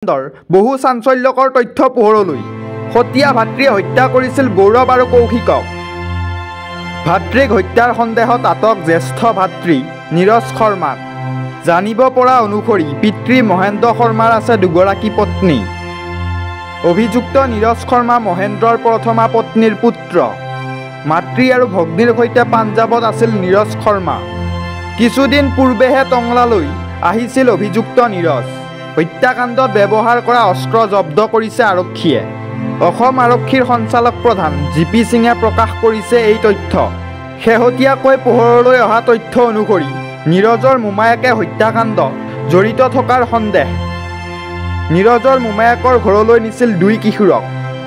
বহু চাঞ্চল্যকৰ তথ্য পোহৰলৈ। সতীয়া ভাতৃয়ে হত্যা কৰিছিল গৌৰৱ আৰু কৌশিকক। ভাতৃক হত্যাৰ সন্দেহত আটক জ্যেষ্ঠ ভাতৃ নীৰজ শৰ্মাক। জানিব পৰা অনুসৰি পিতৃ মহেন্দ্ৰ শৰ্মাৰ আছে দুগৰাকী পত্নী। অভিযুক্ত নীৰজ শৰ্মা মহেন্দ্ৰৰ প্ৰথমা পত্নীৰ পুত্ৰ। মাতৃ আৰু ভগ্নীৰ সৈতে পাঞ্জাৱত আছিল নীৰজ শৰ্মা। কিছুদিন পূৰ্বেহে টংলালৈ আহিছিল অভিযুক্ত নীৰজ। হত্যাকাণ্ডত ব্যৱহাৰ কৰা অস্ত্ৰ জব্দ কৰিছে আৰক্ষীয়ে। অসম আৰক্ষীৰ সঞ্চালক প্ৰধান জি.পি. সিঙে প্ৰকাশ কৰিছে এই তথ্য। শেহতীয়াকৈ পোহৰলৈ অহা তথ্য অনুসৰি নীৰজৰ মোমায়েকে হত্যাকাণ্ডত জড়িত থকাৰ সন্দেহ। নীৰজৰ মোমায়েকৰ ঘৰলৈ নিছিল দুই কিশোৰক।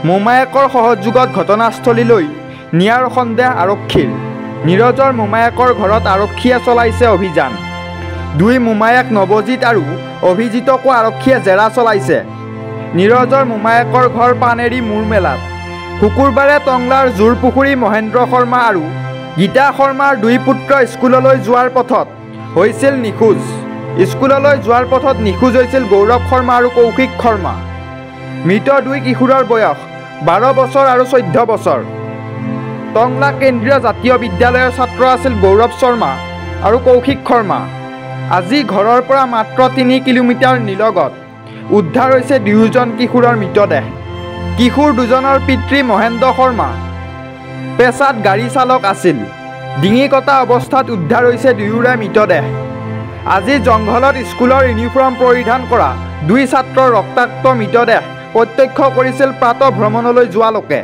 মোমায়েকৰ সহযোগত ঘটনাস্থলীলৈ নিয়াৰ সন্দেহ আৰক্ষীৰ। নীৰজৰ মোমায়েকৰ ঘৰত আৰক্ষীয়ে চলাইছে অভিযান। দুই মোমায়েক নৱজিত আৰু অভিজিতকো আৰক্ষীয়ে জেৰা চলাইছে। নীৰজৰ মোমায়েকৰ ঘৰ পানেৰী মূৰমেলাত। শুকুৰবাৰে টংলাৰ জোৰপুখুৰী মহেন্দ্ৰ শৰ্মা আৰু গীতা শৰ্মাৰ দুই পুত্ৰ স্কুললৈ যোৱাৰ পথত হৈছিল নিখোজ। স্কুললৈ যোৱাৰ পথত নিখোজ হৈছিল গৌৰৱ শৰ্মা আৰু কৌশিক শৰ্মা। মৃত দুই কিশোৰৰ বয়স 12 বছৰ আৰু 14 বছৰ। টংলা কেন্দ্ৰীয় জাতীয় বিদ্যালয়ৰ ছাত্ৰ আছিল গৌৰৱ শৰ্মা আৰু কৌশিক শৰ্মা। আজি ঘৰৰ পৰা মাত্ৰ 3 কিলোমিটাৰ নিলগত উদ্ধাৰ হৈছে দুয়োজন কিশোৰৰ মৃতদেহ। কিশোৰ দুজনৰ পিতৃ মহেন্দ্ৰ শৰ্মা পেছাত গাড়ী চালক আছিল। ডিঙি কটা অৱস্থাত উদ্ধাৰ হৈছে দুয়োৰে মৃতদেহ। আজি জংঘলত স্কুলৰ ইউনিফৰ্ম পৰিধান কৰা দুই ছাত্ৰৰ ৰক্তাক্ত মৃতদেহ প্ৰত্যক্ষ কৰিছিল প্ৰাতঃ ভ্ৰমণলৈ যোৱা লোকে।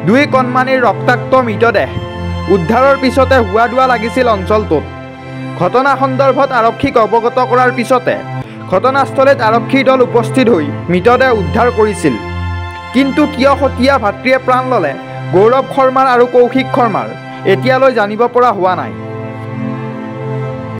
দুই কণমানিৰ ৰক্তাক্ত মৃতদেহ উদ্ধাৰৰ পিছতে হুৱাদুৱা লাগিছিল অঞ্চলটোত। ঘটনা সন্দৰ্ভত আৰক্ষীক অৱগত কৰাৰ পিছতে ঘটনাস্থলীত আৰক্ষীৰ দল উপস্থিত হৈ মৃতদেহ উদ্ধাৰ কৰিছিল। কিন্তু কিয় সতীয়া ভাতৃয়ে প্ৰাণ ল'লে গৌৰৱ শৰ্মাৰ আৰু কৌশিক শৰ্মাৰ এতিয়ালৈ জানিব পৰা হোৱা নাই।